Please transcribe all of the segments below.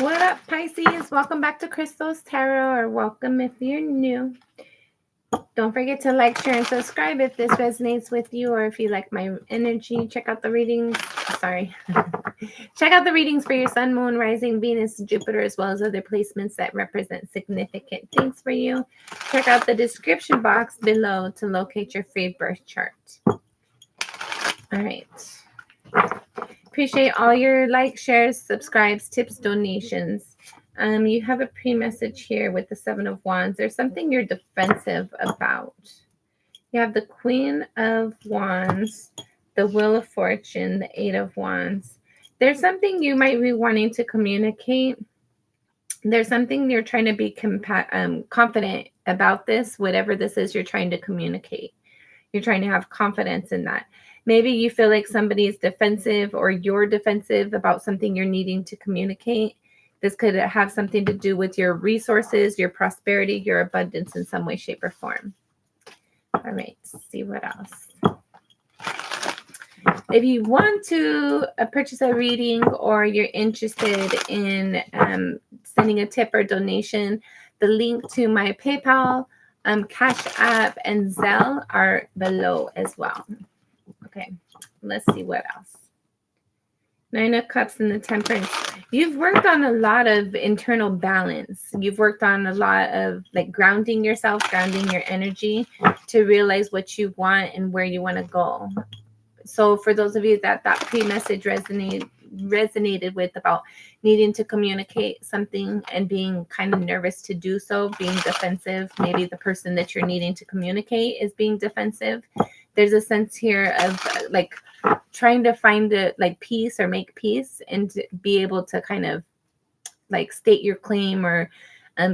What up, Pisces? Welcome back to Crystal's Tarot, or welcome if you're new. Don't forget to like, share, and subscribe if this resonates with you, or if you like my energy. Check out the readings. Sorry. Check out the readings for your sun, moon, rising, Venus, Jupiter, as well as other placements that represent significant things for you. Check out the description box below to locate your free birth chart. All right. Appreciate all your likes, shares, subscribes, tips, donations. You have a pre-message here with the Seven of Wands. There's something you're defensive about. You have the Queen of Wands, the Wheel of Fortune, the Eight of Wands. There's something you might be wanting to communicate. There's something you're trying to be confident about this, whatever this is you're trying to communicate. You're trying to have confidence in that. Maybe you feel like somebody is defensive, or you're defensive about something you're needing to communicate. This could have something to do with your resources, your prosperity, your abundance in some way, shape, or form. All right, let's see what else. If you want to purchase a reading, or you're interested in sending a tip or donation, the link to my PayPal, Cash App, and Zelle are below as well. Okay, let's see what else. Nine of Cups and the Temperance. You've worked on a lot of internal balance. You've worked on a lot of like grounding yourself, grounding your energy to realize what you want and where you want to go. So for those of you that pre-message resonated with, about needing to communicate something and being kind of nervous to do so, being defensive, maybe the person that you're needing to communicate is being defensive. There's a sense here of like trying to find peace, or make peace, and to be able to kind of like state your claim, or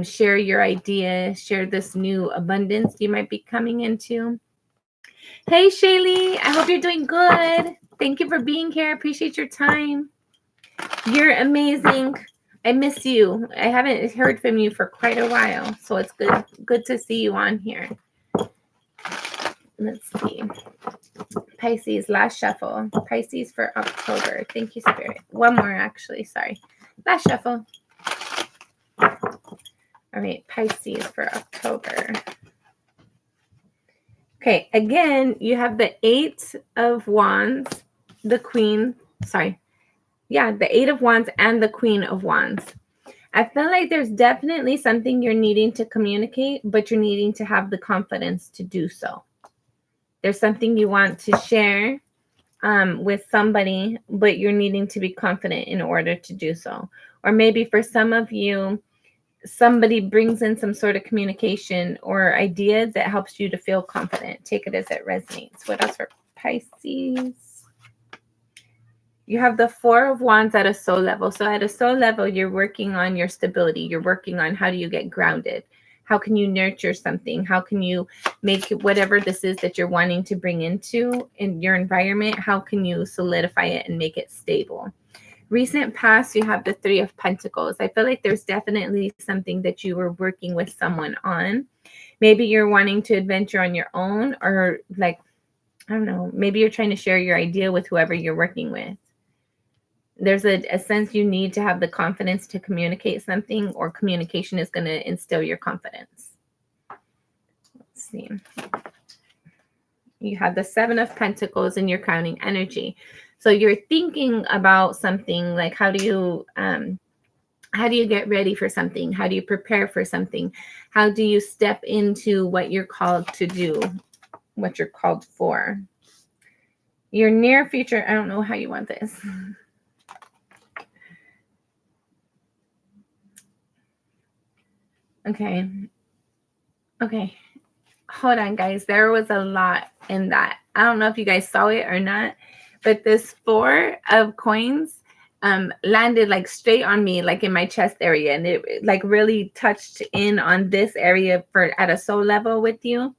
share your idea, share this new abundance you might be coming into. Hey, Shaylee, I hope you're doing good. Thank you for being here. I appreciate your time. You're amazing. I miss you. I haven't heard from you for quite a while, so it's good to see you on here. Let's see. Pisces, last shuffle. Pisces for October. Thank you, Spirit. One more, actually. Sorry. Last shuffle. All right, Pisces for October. Okay, again, you have the Eight of Wands, the Queen. Sorry. Yeah, the Eight of Wands and the Queen of Wands. I feel like there's definitely something you're needing to communicate, but you're needing to have the confidence to do so. There's something you want to share with somebody, but you're needing to be confident in order to do so. Or maybe for some of you, somebody brings in some sort of communication or idea that helps you to feel confident. Take it as it resonates. What else for Pisces? You have the Four of Wands at a soul level. So at a soul level, you're working on your stability. You're working on how do you get grounded? How can you nurture something? How can you make whatever this is that you're wanting to bring into in your environment? How can you solidify it and make it stable? Recent past, you have the Three of Pentacles. I feel like there's definitely something that you were working with someone on. Maybe you're wanting to adventure on your own, or like, I don't know, maybe you're trying to share your idea with whoever you're working with. There's a sense you need to have the confidence to communicate something, or communication is going to instill your confidence. Let's see. You have the Seven of Pentacles in your crowning energy. So you're thinking about something like, how do you get ready for something? How do you prepare for something? How do you step into what you're called to do, what you're called for? Your near future, I don't know how you want this. Okay. Hold on, guys. There was a lot in that. I don't know if you guys saw it or not, but this Four of Coins landed like straight on me, like in my chest area, and it like really touched in on this area at a soul level with you.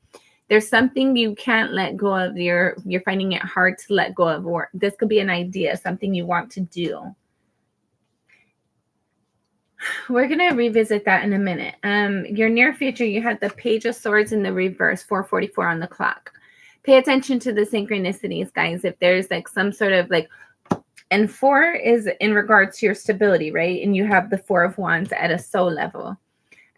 There's something you can't let go of. You're finding it hard to let go of, or this could be an idea, something you want to do. We're going to revisit that in a minute. Your near future, you had the Page of Swords in the reverse, 4:44 on the clock. Pay attention to the synchronicities, guys. If there's like some sort of like And 4 is in regards to your stability, right? And you have the 4 of Wands at a soul level.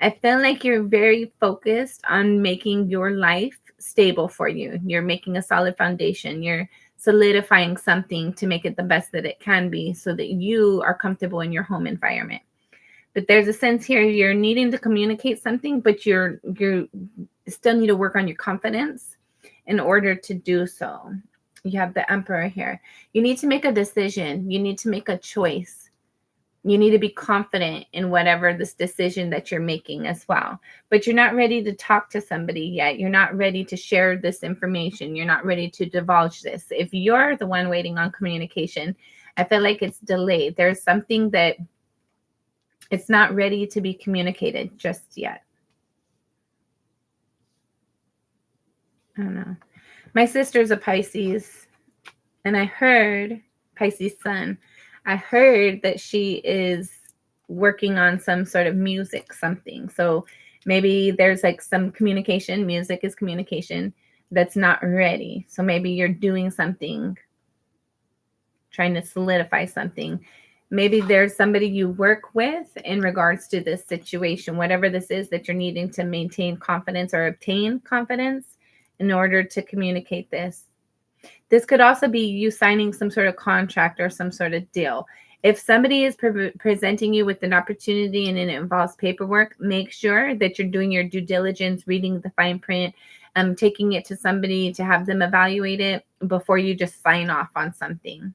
I feel like you're very focused on making your life stable for you. You're making a solid foundation. You're solidifying something to make it the best that it can be so that you are comfortable in your home environment. But there's a sense here you're needing to communicate something, but you still need to work on your confidence in order to do so. You have the Emperor here. You need to make a decision. You need to make a choice. You need to be confident in whatever this decision that you're making as well. But you're not ready to talk to somebody yet. You're not ready to share this information. You're not ready to divulge this. If you're the one waiting on communication, I feel like it's delayed. There's something that it's not ready to be communicated just yet. I don't know. My sister's a Pisces, and I heard Pisces sun. I heard that she is working on some sort of music, something. So maybe there's like some communication. Music is communication that's not ready. So maybe you're doing something, trying to solidify something. Maybe there's somebody you work with in regards to this situation, whatever this is that you're needing to maintain confidence or obtain confidence in order to communicate this. This could also be you signing some sort of contract or some sort of deal. If somebody is presenting you with an opportunity and it involves paperwork, make sure that you're doing your due diligence, reading the fine print, taking it to somebody to have them evaluate it before you just sign off on something.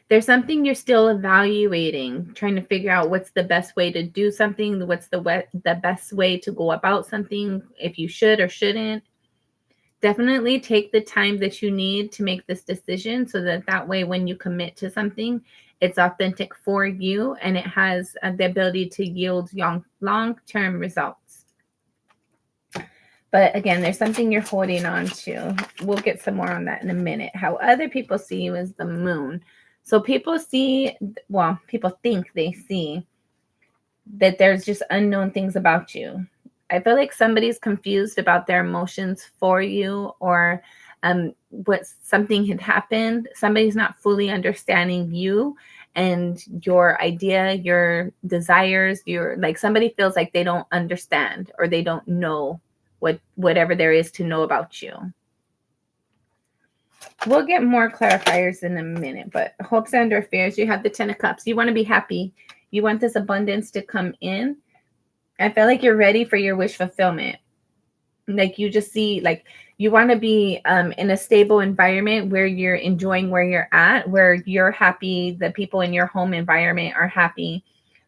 There's something you're still evaluating, trying to figure out what's the best way to do something, what's the best way to go about something, if you should or shouldn't. Definitely take the time that you need to make this decision so that way when you commit to something, it's authentic for you and it has the ability to yield long-term results. But again, there's something you're holding on to. We'll get some more on that in a minute. How other people see you is the moon. So people think they see that there's just unknown things about you. I feel like somebody's confused about their emotions for you, or what something had happened. Somebody's not fully understanding you and your idea, your desires, somebody feels like they don't understand or they don't know whatever there is to know about you. We'll get more clarifiers in a minute, but hopes and or fears, you have the 10 of Cups. You want to be happy. You want this abundance to come in. I feel like you're ready for your wish fulfillment. Like you just see, like you want to be in a stable environment where you're enjoying where you're at, where you're happy, the people in your home environment are happy,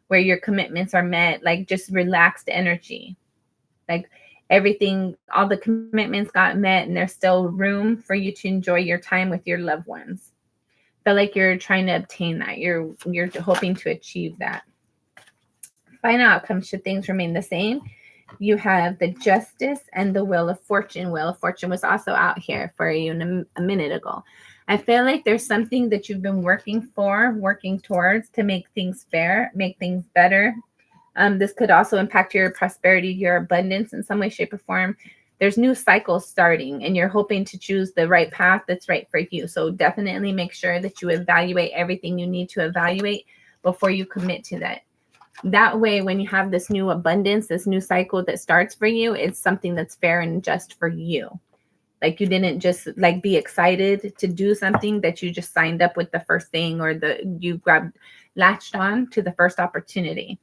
where your commitments are met, like just relaxed energy. Like everything, all the commitments got met and there's still room for you to enjoy your time with your loved ones. I feel like you're trying to obtain that. You're hoping to achieve that. Final outcome, should things remain the same, you have the Justice and the Wheel of Fortune. Wheel of Fortune was also out here for you a minute ago. I feel like there's something that you've been working towards to make things fair, make things better. This could also impact your prosperity, your abundance in some way, shape, or form. There's new cycles starting and you're hoping to choose the right path that's right for you. So definitely make sure that you evaluate everything you need to evaluate before you commit to that. That way, when you have this new abundance, this new cycle that starts for you, it's something that's fair and just for you. Like you didn't just like be excited to do something that you just signed up with the first thing, or you latched on to the first opportunity.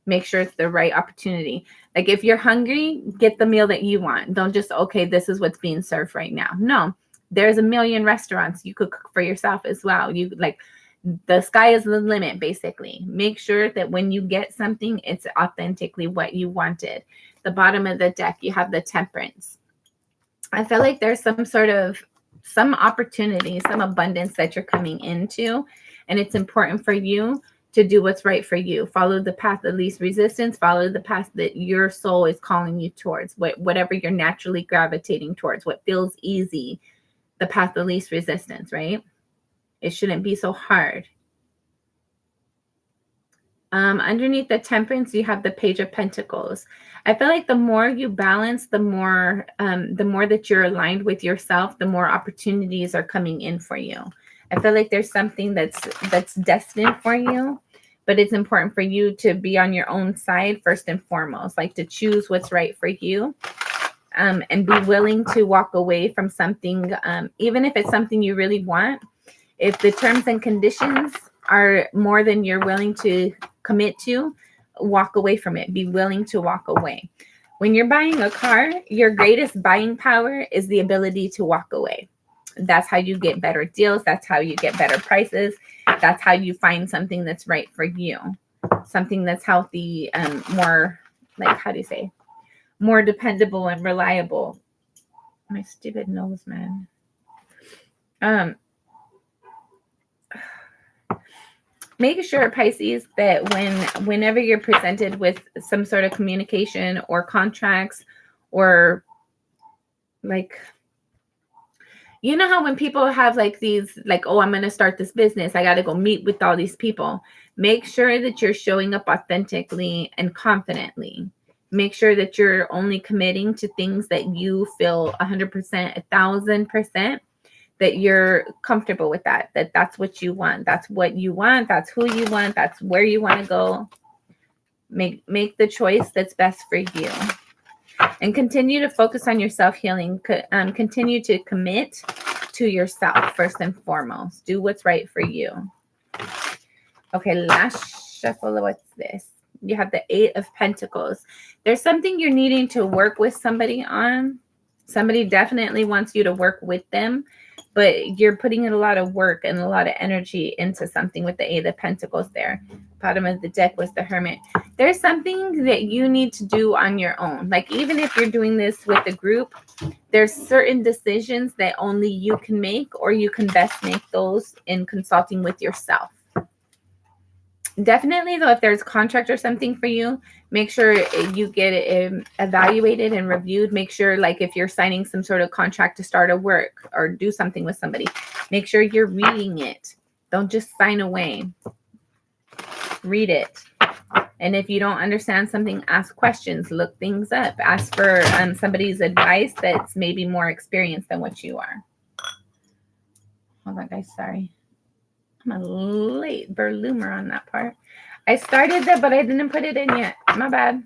Make sure it's the right opportunity. Like if you're hungry, get the meal that you want. Don't just, okay, this is what's being served right now. No, there's a million restaurants you could cook for yourself as well. The sky is the limit, basically. Make sure that when you get something, it's authentically what you wanted. The bottom of the deck, you have the Temperance. I feel like there's some opportunity, some abundance that you're coming into, and it's important for you to do what's right for you. Follow the path of least resistance. Follow the path that your soul is calling you towards, whatever you're naturally gravitating towards, what feels easy, the path of least resistance, right? It shouldn't be so hard. Underneath the Temperance, you have the Page of Pentacles. I feel like the more you balance, the more that you're aligned with yourself, the more opportunities are coming in for you. I feel like there's something that's destined for you, but it's important for you to be on your own side first and foremost, like to choose what's right for you, and be willing to walk away from something, even if it's something you really want. If the terms and conditions are more than you're willing to commit to, walk away from it. Be willing to walk away. When you're buying a car, your greatest buying power is the ability to walk away. That's how you get better deals. That's how you get better prices. That's how you find something that's right for you. Something that's healthy, more, like, how do you say, more dependable and reliable. My stupid nose, man. Make sure, Pisces, that whenever you're presented with some sort of communication or contracts, or like, you know how when people have like these, like, oh, I'm going to start this business, I got to go meet with all these people. Make sure that you're showing up authentically and confidently. Make sure that you're only committing to things that you feel 100%, 1,000%, that you're comfortable with, that's what you want. That's what you want. That's who you want. That's where you want to go. Make the choice that's best for you. And continue to focus on your self-healing. Continue to commit to yourself first and foremost. Do what's right for you. Okay, last shuffle. What's this? You have the 8 of Pentacles. There's something you're needing to work with somebody on. Somebody definitely wants you to work with them, but you're putting in a lot of work and a lot of energy into something with the 8 of Pentacles there. Bottom of the deck was the Hermit. There's something that you need to do on your own. Like, even if you're doing this with a group, there's certain decisions that only you can make, or you can best make those in consulting with yourself. Definitely, though, if there's a contract or something for you, make sure you get it evaluated and reviewed. Make sure, like, if you're signing some sort of contract to start a work or do something with somebody, make sure you're reading it. Don't just sign away. Read it. And if you don't understand something, ask questions, look things up, ask for somebody's advice that's maybe more experienced than what you are. Hold on, guys. Sorry. I'm a late bloomer on that part. I started that, but I didn't put it in yet. My bad.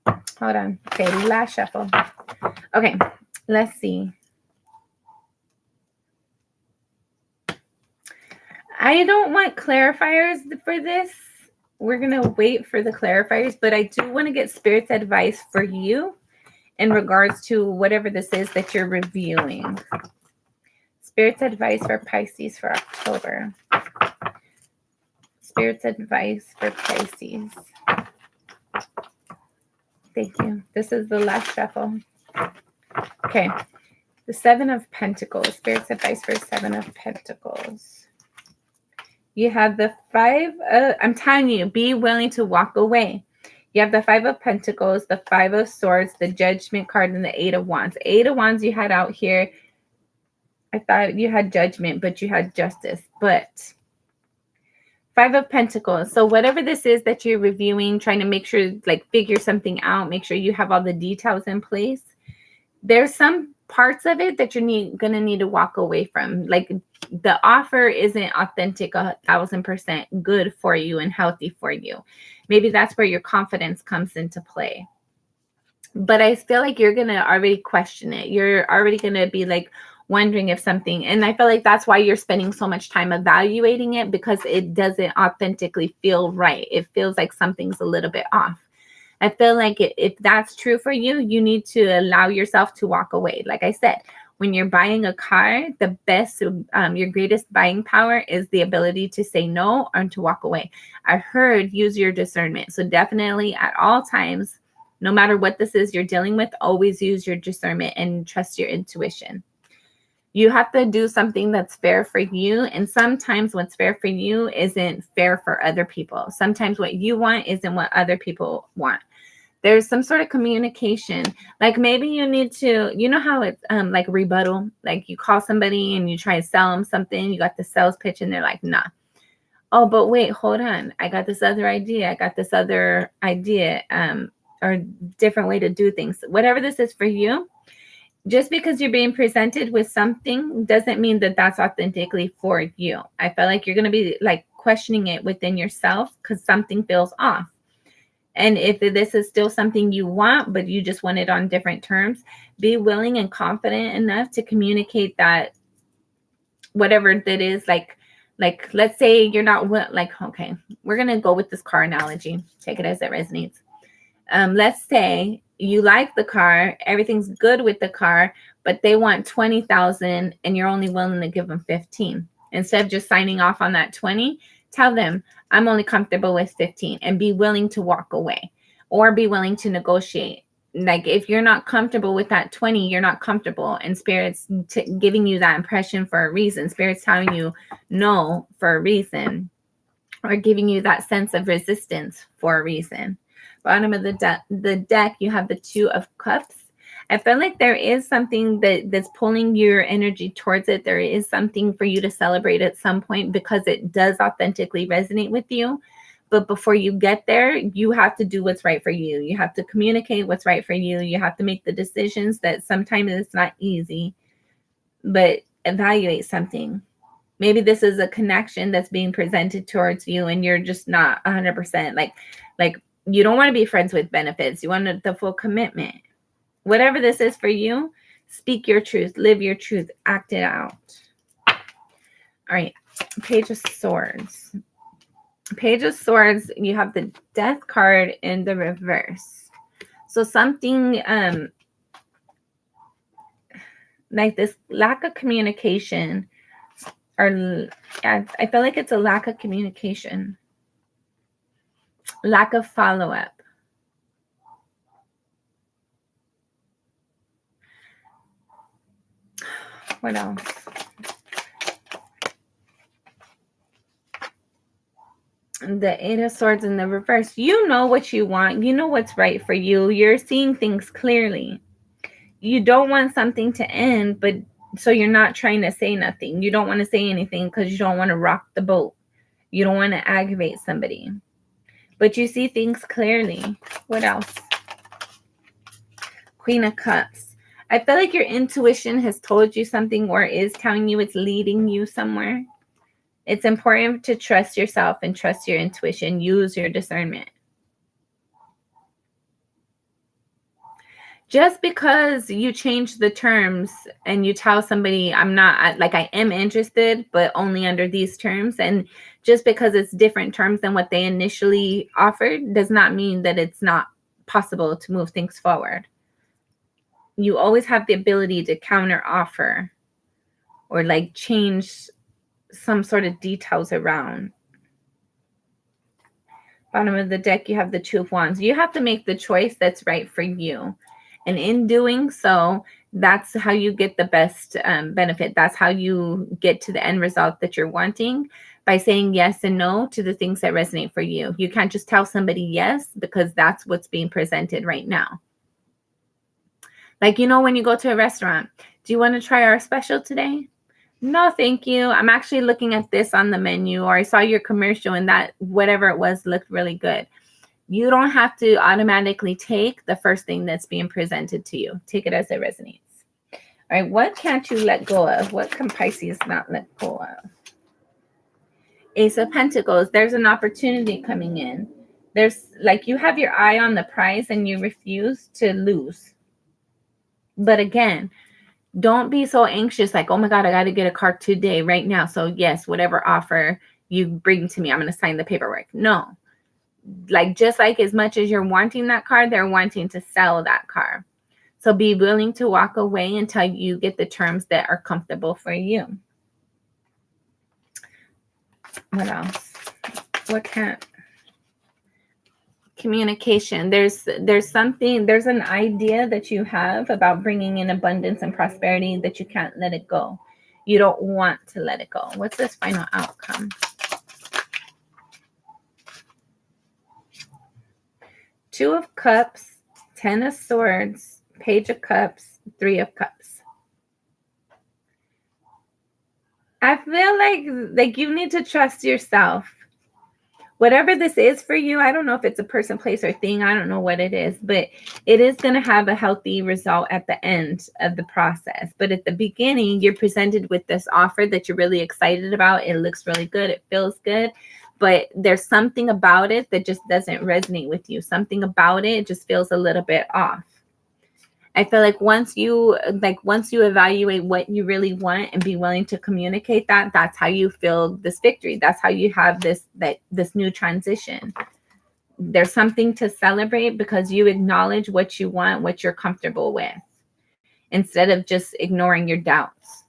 Hold on. Okay, last shuffle. Okay, let's see. I don't want clarifiers for this. We're going to wait for the clarifiers, but I do want to get Spirit's advice for you in regards to whatever this is that you're reviewing. Spirit's advice for Pisces for October. Spirit's advice for Pisces. Thank you. This is the last shuffle. Okay. The 7 of Pentacles. Spirit's advice for 7 of Pentacles. You have the 5. I'm telling you, be willing to walk away. You have the 5 of Pentacles, the 5 of Swords, the Judgment card, and the 8 of Wands. 8 of Wands you had out here. I thought you had Judgment, but you had Justice. But 5 of Pentacles. So whatever this is that you're reviewing, trying to make sure, like, figure something out, make sure you have all the details in place. There's some parts of it that you're going to need to walk away from. Like, the offer isn't authentic 1,000% good for you and healthy for you. Maybe that's where your confidence comes into play. But I feel like you're going to already question it. You're already going to be like, wondering if something, and I feel like that's why you're spending so much time evaluating it, because it doesn't authentically feel right. It feels like something's a little bit off. I feel like if that's true for you, you need to allow yourself to walk away. Like I said, when you're buying a car, the best, your greatest buying power is the ability to say no and to walk away. I heard use your discernment. So definitely at all times, no matter what this is you're dealing with, always use your discernment and trust your intuition. You have to do something that's fair for you. And sometimes what's fair for you isn't fair for other people. Sometimes what you want isn't what other people want. There's some sort of communication. Like, maybe you need to, you know how it's like rebuttal, like you call somebody and you try to sell them something, you got the sales pitch and they're like, nah. Oh, but wait, hold on. I got this other idea. Or different way to do things. Whatever this is for you, just because you're being presented with something doesn't mean that that's authentically for you. I feel like you're going to be like questioning it within yourself because something feels off. And if this is still something you want, but you just want it on different terms, be willing and confident enough to communicate that whatever that is, like let's say you're not like, okay, we're going to go with this car analogy. Take it as it resonates. Let's say you like the car, everything's good with the car, but they want 20,000 and you're only willing to give them 15. Instead of just signing off on that 20, tell them, I'm only comfortable with 15, and be willing to walk away or be willing to negotiate. Like if you're not comfortable with that 20, you're not comfortable, and Spirit's giving you that impression for a reason. Spirit's telling you no for a reason, or giving you that sense of resistance for a reason. Bottom of the deck, you have the Two of Cups. I feel like there is something that's pulling your energy towards it. There is something for you to celebrate at some point because it does authentically resonate with you. But before you get there, you have to do what's right for you. You have to communicate what's right for you. You have to make the decisions that sometimes it's not easy, but evaluate something. Maybe this is a connection that's being presented towards you and you're just not 100%. Like you don't want to be friends with benefits. You want the full commitment. Whatever this is for you, speak your truth, live your truth, act it out. All right, Page of Swords. Page of Swords, you have the Death card in the reverse. So something like this lack of communication, or I feel like it's a lack of communication, lack of follow-up. What else? The Eight of Swords in the reverse. You know what you want. You know what's right for you. You're seeing things clearly. You don't want something to end, but so you're not trying to say nothing. You don't want to say anything because you don't want to rock the boat. You don't want to aggravate somebody. But you see things clearly. What else? Queen of Cups. I feel like your intuition has told you something, or is telling you, it's leading you somewhere. It's important to trust yourself and trust your intuition. Use your discernment. Just because you change the terms and you tell somebody, I'm not, like, I am interested, but only under these terms, and just because it's different terms than what they initially offered, does not mean that it's not possible to move things forward. You always have the ability to counter offer or like change some sort of details around. Bottom of the deck, you have the Two of Wands. You have to make the choice that's right for you. And in doing so, that's how you get the best benefit. That's how you get to the end result that you're wanting, by saying yes and no to the things that resonate for you. You can't just tell somebody yes because that's what's being presented right now. Like, you know, when you go to a restaurant, do you want to try our special today? No, thank you. I'm actually looking at this on the menu, or I saw your commercial and that whatever it was looked really good. You don't have to automatically take the first thing that's being presented to you. Take it as it resonates. All right, what can't you let go of? What can Pisces not let go of? Ace of Pentacles. There's an opportunity coming in. There's like, you have your eye on the prize and you refuse to lose. But again, don't be so anxious, like, oh my God, I got to get a car today, right now. So yes, whatever offer you bring to me, I'm going to sign the paperwork. No, like, just like as much as you're wanting that car, they're wanting to sell that car. So be willing to walk away until you get the terms that are comfortable for you. What else? What can't? Communication. There's an idea that you have about bringing in abundance and prosperity that you can't let it go. You don't want to let it go. What's this final outcome? Two of Cups, 10 of Swords, Page of Cups, 3 of Cups. I feel like you need to trust yourself. whatever this is for you, I don't know if it's a person, place, or thing. I don't know what it is, but it is going to have a healthy result at the end of the process. But at the beginning, you're presented with this offer that you're really excited about. It looks really good. It feels good. But there's something about it that just doesn't resonate with you. Something about it just feels a little bit off. I feel like once you evaluate what you really want and be willing to communicate that, that's how you feel this victory. That's how you have this new transition. There's something to celebrate because you acknowledge what you want, what you're comfortable with, instead of just ignoring your doubts.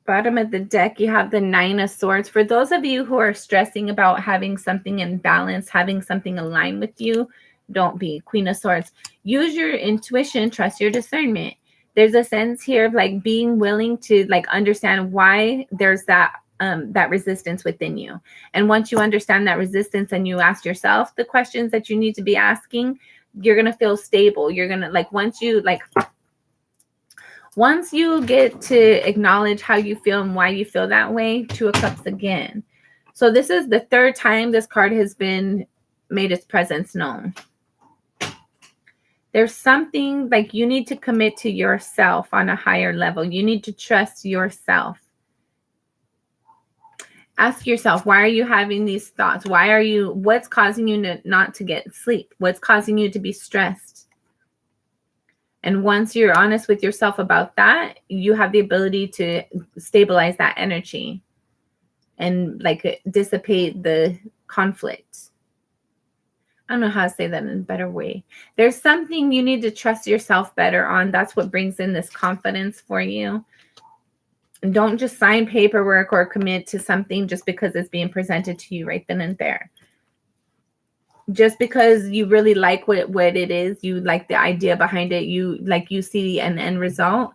Bottom of the deck, you have the Nine of Swords. For those of you who are stressing about having something in balance, having something aligned with you, don't be. Queen of Swords. Use your intuition, trust your discernment. There's a sense here of like being willing to like understand why there's that resistance within you. And once you understand that resistance and you ask yourself the questions that you need to be asking, you're going to feel stable. You're going to like, once you get to acknowledge how you feel and why you feel that way, Two of Cups again. So this is the third time this card has been made its presence known. There's something like you need to commit to yourself on a higher level. You need to trust yourself. Ask yourself, why are you having these thoughts? What's causing you not to get sleep? What's causing you to be stressed? And once you're honest with yourself about that, you have the ability to stabilize that energy and like dissipate the conflict. I don't know how to say that in a better way. There's something you need to trust yourself better on. That's what brings in this confidence for you. And don't just sign paperwork or commit to something just because it's being presented to you right then and there. Just because you really like what it is, you like the idea behind it, you see an end result,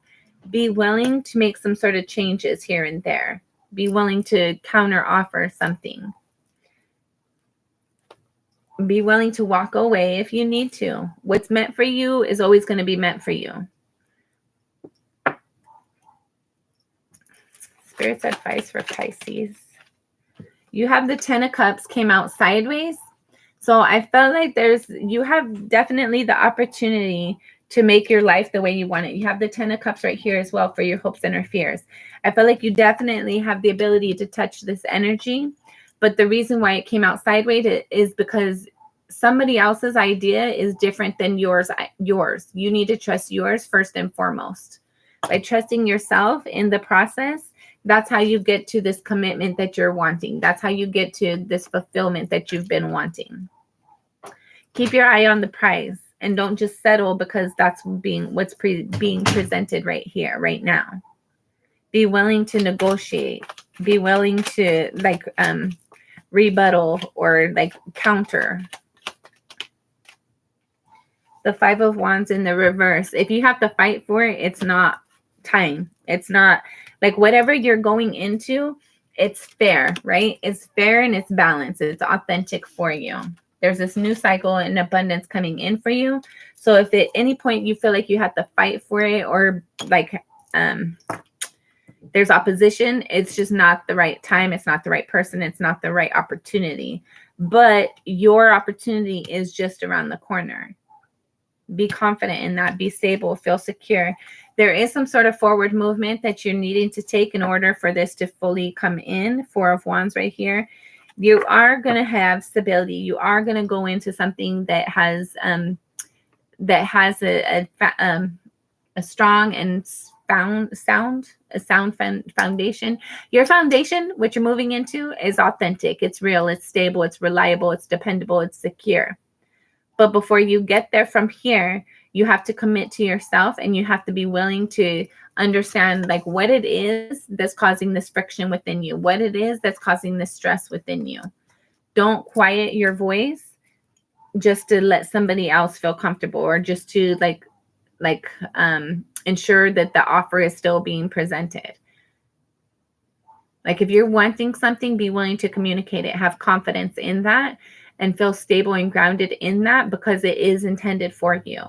be willing to make some sort of changes here and there. Be willing to counter offer something. Be willing to walk away if you need to. What's meant for you is always going to be meant for you. Spirit's advice for Pisces. You have the Ten of Cups came out sideways. So I felt like you have definitely the opportunity to make your life the way you want it. You have the Ten of Cups right here as well for your hopes and your fears. I feel like you definitely have the ability to touch this energy. But the reason why it came out sideways is because somebody else's idea is different than yours. You need to trust yours first and foremost. By trusting yourself in the process, that's how you get to this commitment that you're wanting. That's how you get to this fulfillment that you've been wanting. Keep your eye on the prize and don't just settle because that's what's being presented right here, right now. Be willing to negotiate. Be willing to rebuttal or counter. The Five of Wands in the reverse. If you have to fight for it, it's not time. It's not whatever you're going into, it's fair, right? It's fair and it's balanced. It's authentic for you. There's this new cycle and abundance coming in for you. So if at any point you feel like you have to fight for it or there's opposition, it's just not the right time. It's not the right person. It's not the right opportunity. But your opportunity is just around the corner. Be confident in that. Be stable. Feel secure. There is some sort of forward movement that you're needing to take in order for this to fully come in. Four of Wands right here. You are going to have stability. You are going to go into something that has a strong and sound foundation. Your foundation, what you're moving into, is authentic. It's real. It's stable. It's reliable. It's dependable. It's secure. But before you get there from here, you have to commit to yourself and you have to be willing to understand what it is that's causing this friction within you, what it is that's causing this stress within you. Don't quiet your voice just to let somebody else feel comfortable or just to ensure that the offer is still being presented. If you're wanting something, be willing to communicate it. Have confidence in that and feel stable and grounded in that because it is intended for you.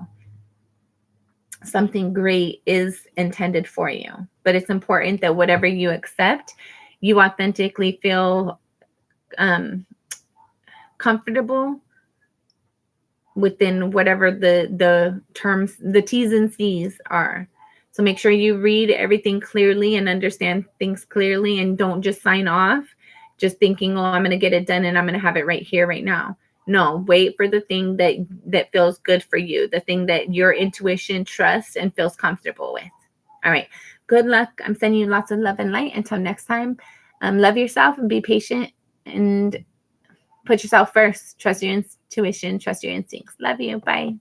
Something great is intended for you. But it's important that whatever you accept, you authentically feel comfortable within whatever the terms, the T's and C's are. So make sure you read everything clearly and understand things clearly, and don't just sign off just thinking, oh, I'm going to get it done and I'm going to have it right here, right now. No, wait for the thing that feels good for you, the thing that your intuition trusts and feels comfortable with. All right. Good luck. I'm sending you lots of love and light. Until next time, love yourself and be patient and put yourself first. Trust your intuition. Trust your instincts. Love you. Bye.